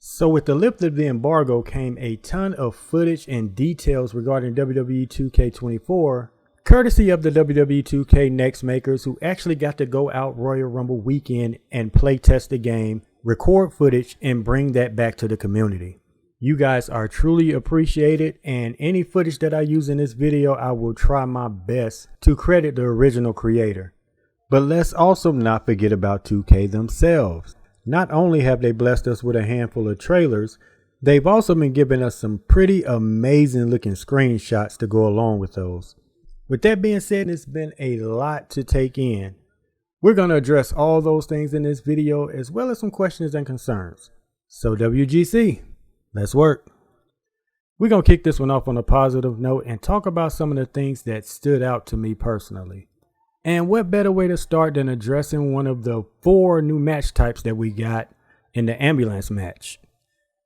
So with the lift of the embargo came a ton of footage and details regarding WWE 2K24, courtesy of the WWE 2K Next makers who actually got to go out Royal Rumble weekend and play test the game, record footage, and bring that back to the community. You guys are truly appreciated, and any footage that I use in this video, I will try my best to credit the original creator. But let's also not forget about 2K themselves. Not only have they blessed us with a handful of trailers, they've also been giving us some pretty amazing looking screenshots to go along with those. With that being said, it's been a lot to take in. We're going to address all those things in this video, as well as some questions and concerns. So WGC, let's work. We're going to kick this one off on a positive note and talk about some of the things that stood out to me personally. And what better way to start than addressing one of the 4 new match types that we got in the ambulance match.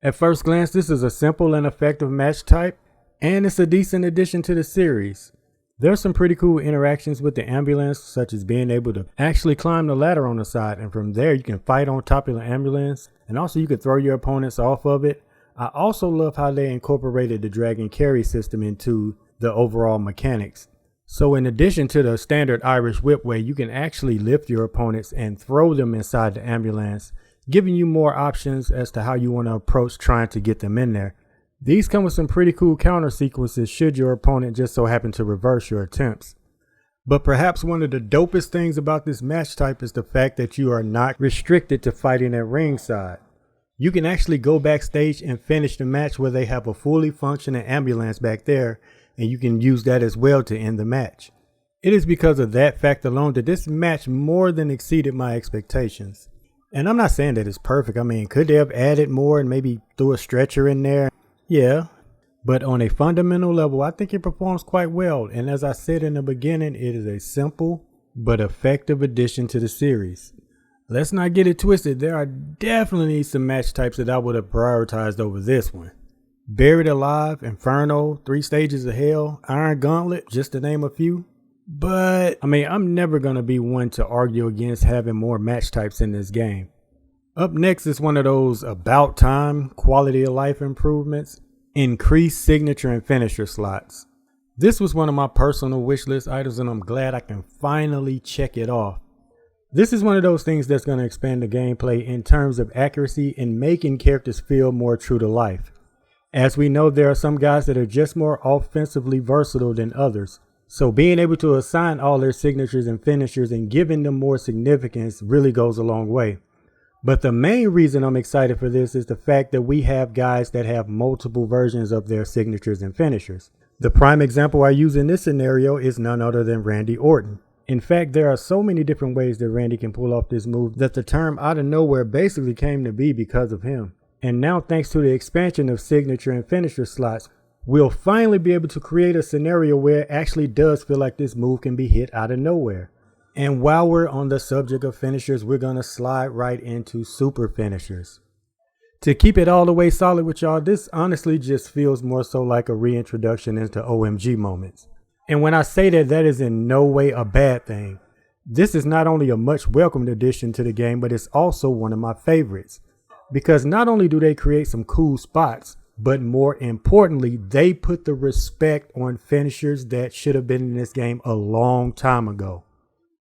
At first glance, this is a simple and effective match type, and it's a decent addition to the series. There's some pretty cool interactions with the ambulance, such as being able to actually climb the ladder on the side, and from there you can fight on top of the ambulance, and also you can throw your opponents off of it. I also love how they incorporated the drag and carry system into the overall mechanics. So in addition to the standard Irish whip way, you can actually lift your opponents and throw them inside the ambulance, giving you more options as to how you want to approach trying to get them in there. These come with some pretty cool counter sequences should your opponent just so happen to reverse your attempts. But perhaps one of the dopest things about this match type is the fact that you are not restricted to fighting at ringside. You can actually go backstage and finish the match where they have a fully functioning ambulance back there, and you can use that as well to end the match. It is because of that fact alone that this match more than exceeded my expectations. And I'm not saying that it's perfect. I mean, could they have added more and maybe threw a stretcher in there? Yeah. But on a fundamental level, I think it performs quite well. And as I said in the beginning, it is a simple but effective addition to the series. Let's not get it twisted. There are definitely some match types that I would have prioritized over this one. Buried Alive, Inferno, 3 Stages of Hell, Iron Gauntlet, just to name a few. But, I mean, I'm never going to be one to argue against having more match types in this game. Up next is one of those about time quality of life improvements, increased signature and finisher slots. This was one of my personal wish list items, and I'm glad I can finally check it off. This is one of those things that's going to expand the gameplay in terms of accuracy and making characters feel more true to life. As we know, there are some guys that are just more offensively versatile than others. So being able to assign all their signatures and finishers and giving them more significance really goes a long way. But the main reason I'm excited for this is the fact that we have guys that have multiple versions of their signatures and finishers. The prime example I use in this scenario is none other than Randy Orton. In fact, there are so many different ways that Randy can pull off this move that the term out of nowhere basically came to be because of him. And now, thanks to the expansion of signature and finisher slots, we'll finally be able to create a scenario where it actually does feel like this move can be hit out of nowhere. And while we're on the subject of finishers, we're going to slide right into super finishers. To keep it all the way solid with y'all, this honestly just feels more so like a reintroduction into OMG moments. And when I say that, that is in no way a bad thing. This is not only a much welcomed addition to the game, but it's also one of my favorites. Because not only do they create some cool spots, but more importantly, they put the respect on finishers that should have been in this game a long time ago.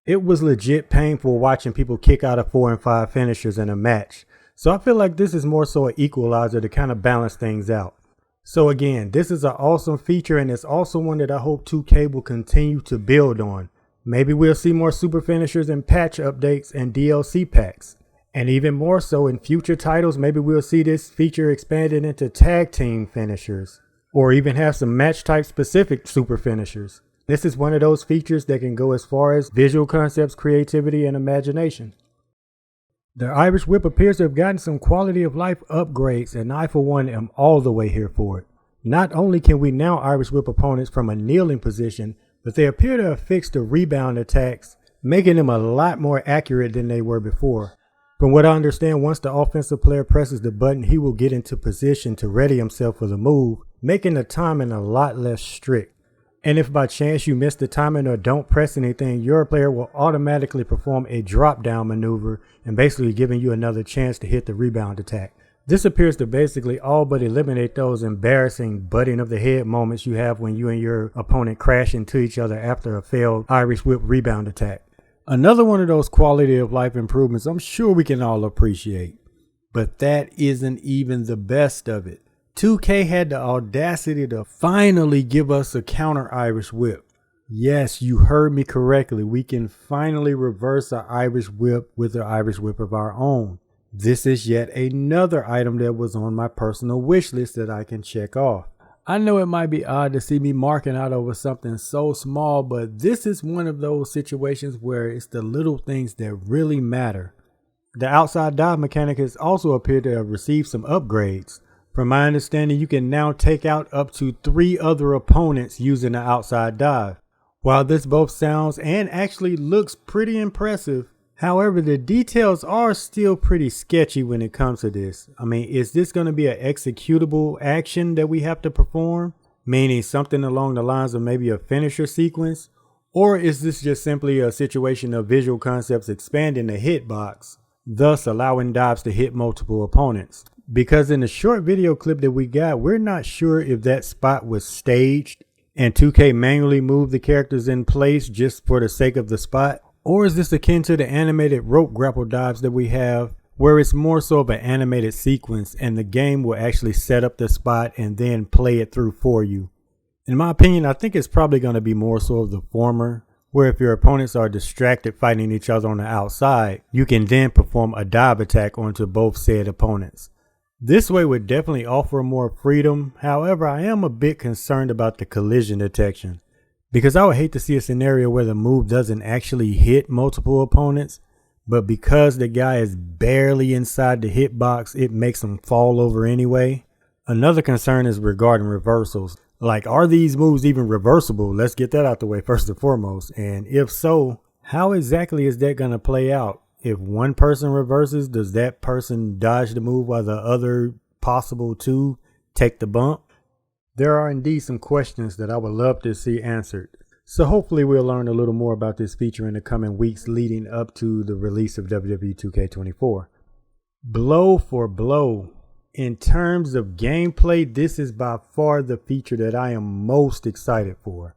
It was legit painful watching people kick out of 4 and 5 finishers in a match. So I feel like this is more so an equalizer to kind of balance things out. So again, this is an awesome feature, and it's also one that I hope 2K will continue to build on. Maybe we'll see more super finishers in patch updates and DLC packs. And even more so in future titles, maybe we'll see this feature expanded into tag team finishers, or even have some match type specific super finishers. This is one of those features that can go as far as visual concepts, creativity, and imagination. The Irish Whip appears to have gotten some quality of life upgrades, and I for one am all the way here for it. Not only can we now Irish Whip opponents from a kneeling position, but they appear to have fixed the rebound attacks, making them a lot more accurate than they were before. From what I understand, once the offensive player presses the button, he will get into position to ready himself for the move, making the timing a lot less strict. And if by chance you miss the timing or don't press anything, your player will automatically perform a drop down maneuver and basically giving you another chance to hit the rebound attack. This appears to basically all but eliminate those embarrassing butting of the head moments you have when you and your opponent crash into each other after a failed Irish whip rebound attack. Another one of those quality of life improvements I'm sure we can all appreciate. But that isn't even the best of it. 2K had the audacity to finally give us a counter Irish whip. Yes, you heard me correctly. We can finally reverse our Irish whip with an Irish whip of our own. This is yet another item that was on my personal wish list that I can check off. I know it might be odd to see me marking out over something so small, but this is one of those situations where it's the little things that really matter. The outside dive mechanic has also appeared to have received some upgrades. From my understanding, you can now take out up to 3 other opponents using the outside dive. While this both sounds and actually looks pretty impressive, however, the details are still pretty sketchy when it comes to this. I mean, is this going to be an executable action that we have to perform? Meaning something along the lines of maybe a finisher sequence? Or is this just simply a situation of visual concepts expanding the hitbox, thus allowing dives to hit multiple opponents? Because in the short video clip that we got, we're not sure if that spot was staged and 2K manually moved the characters in place just for the sake of the spot. Or is this akin to the animated rope grapple dives that we have, where it's more so of an animated sequence and the game will actually set up the spot and then play it through for you? In my opinion, I think it's probably going to be more so of the former, where if your opponents are distracted fighting each other on the outside, you can then perform a dive attack onto both said opponents. This way would definitely offer more freedom. However, I am a bit concerned about the collision detection, because I would hate to see a scenario where the move doesn't actually hit multiple opponents, but because the guy is barely inside the hitbox, it makes him fall over anyway. Another concern is regarding reversals. Like, are these moves even reversible? Let's get that out the way first and foremost. And if so, how exactly is that going to play out? If one person reverses, does that person dodge the move while the other possible 2 take the bump? There are indeed some questions that I would love to see answered. So hopefully we'll learn a little more about this feature in the coming weeks leading up to the release of WWE 2K24. Blow for blow, in terms of gameplay, this is by far the feature that I am most excited for.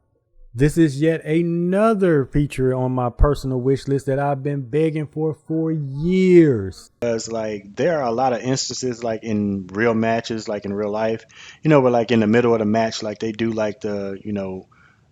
This is yet another feature on my personal wish list that I've been begging for years. Because like there are a lot of instances like in real matches, like in real life, where like in the middle of the match, like they do like the,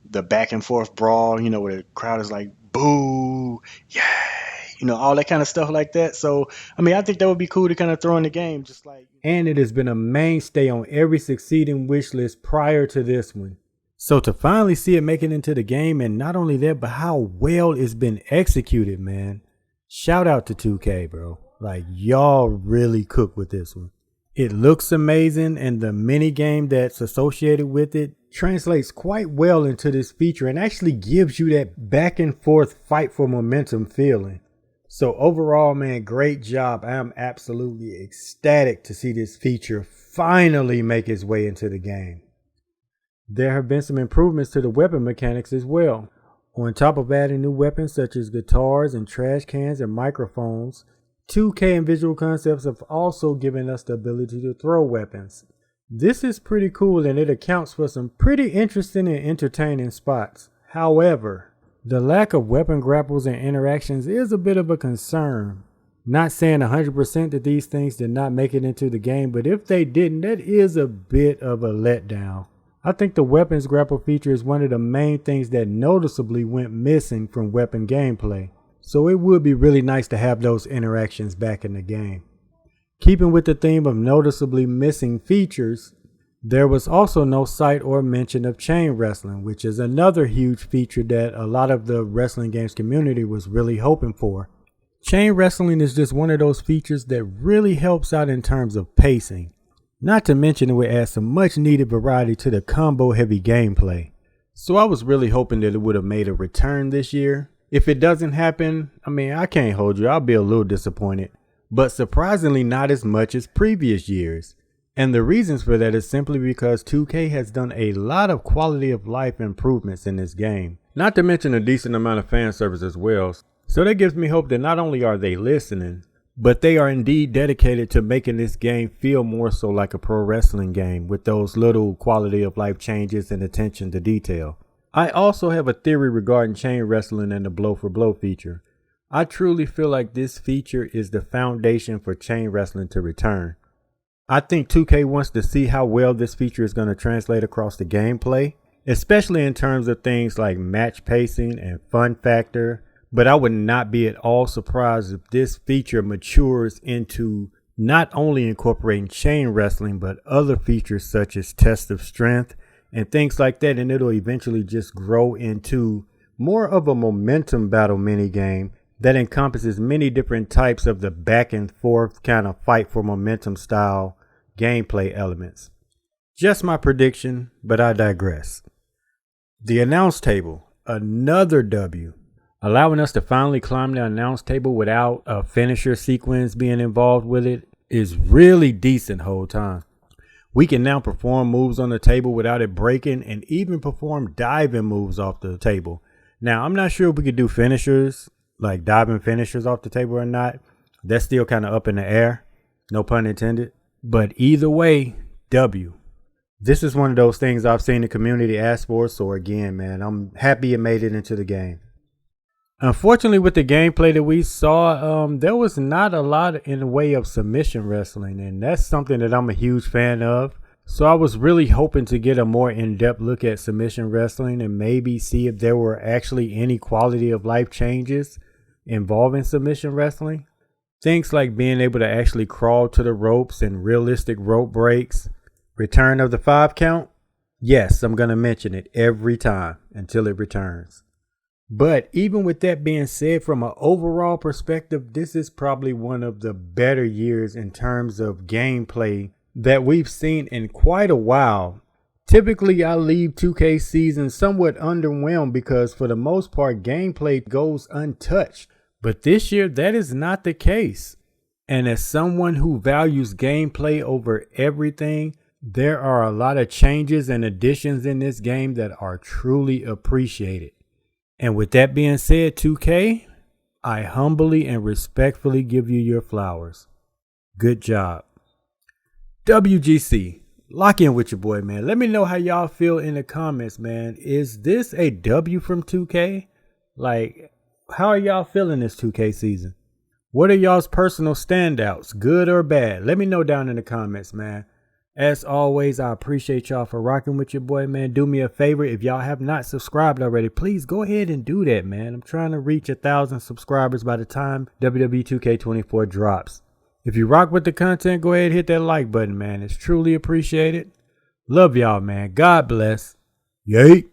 the back and forth brawl, where the crowd is like, boo, yay, all that kind of stuff like that. So, I mean, I think that would be cool to kind of throw in the game, just like. And it has been a mainstay on every succeeding wish list prior to this one. So to finally see it make it into the game, and not only that, but how well it's been executed, man. Shout out to 2K, bro. Like, y'all really cooked with this one. It looks amazing, and the mini game that's associated with it translates quite well into this feature and actually gives you that back and forth fight for momentum feeling. So overall, man, great job. I am absolutely ecstatic to see this feature finally make its way into the game. There have been some improvements to the weapon mechanics as well. On top of adding new weapons such as guitars and trash cans and microphones, 2K and Visual Concepts have also given us the ability to throw weapons. This is pretty cool and it accounts for some pretty interesting and entertaining spots. However, the lack of weapon grapples and interactions is a bit of a concern. Not saying 100% that these things did not make it into the game, but if they didn't, that is a bit of a letdown. I think the weapons grapple feature is one of the main things that noticeably went missing from weapon gameplay. So it would be really nice to have those interactions back in the game. Keeping with the theme of noticeably missing features, there was also no sight or mention of chain wrestling, which is another huge feature that a lot of the wrestling games community was really hoping for. Chain wrestling is just one of those features that really helps out in terms of pacing. Not to mention it would add some much needed variety to the combo heavy gameplay. So I was really hoping that it would have made a return this year. If it doesn't happen, I mean, I can't hold you, I'll be a little disappointed. But surprisingly not as much as previous years. And the reasons for that is simply because 2K has done a lot of quality of life improvements in this game. Not to mention a decent amount of fan service as well. So that gives me hope that not only are they listening, but they are indeed dedicated to making this game feel more so like a pro wrestling game with those little quality of life changes and attention to detail. I also have a theory regarding chain wrestling and the blow for blow feature. I truly feel like this feature is the foundation for chain wrestling to return. I think 2K wants to see how well this feature is going to translate across the gameplay, especially in terms of things like match pacing and fun factor. But I would not be at all surprised if this feature matures into not only incorporating chain wrestling, but other features such as test of strength and things like that. And it'll eventually just grow into more of a momentum battle minigame that encompasses many different types of the back and forth kind of fight for momentum style gameplay elements. Just my prediction, but I digress. The announce table, another W. Allowing us to finally climb the announce table without a finisher sequence being involved with it is really decent whole time. We can now perform moves on the table without it breaking and even perform diving moves off the table. Now, I'm not sure if we could do finishers, like diving finishers off the table or not. That's still kind of up in the air. No pun intended. But either way, W. This is one of those things I've seen the community ask for. So again, man, I'm happy it made it into the game. Unfortunately, with the gameplay that we saw, there was not a lot in the way of submission wrestling, and that's something that I'm a huge fan of. So I was really hoping to get a more in-depth look at submission wrestling and maybe see if there were actually any quality of life changes involving submission wrestling. Things like being able to actually crawl to the ropes and realistic rope breaks. Return of the 5 count. Yes, I'm going to mention it every time until it returns. But even with that being said, from an overall perspective, this is probably one of the better years in terms of gameplay that we've seen in quite a while. Typically, I leave 2K seasons somewhat underwhelmed because for the most part, gameplay goes untouched. But this year, that is not the case. And as someone who values gameplay over everything, there are a lot of changes and additions in this game that are truly appreciated. And with that being said, 2K, I humbly and respectfully give you your flowers. Good job. WGC, lock in with your boy, man. Let me know how y'all feel in the comments, man. Is this a W from 2K? Like, how are y'all feeling this 2K season? What are y'all's personal standouts, good or bad? Let me know down in the comments, man. As always, I appreciate y'all for rocking with your boy, man. Do me a favor. If y'all have not subscribed already, please go ahead and do that, man. I'm trying to reach 1,000 subscribers by the time Wwe 2K24 drops. If you rock with the content, go ahead and hit that like button, man. It's truly appreciated. Love y'all, man. God bless. Yay.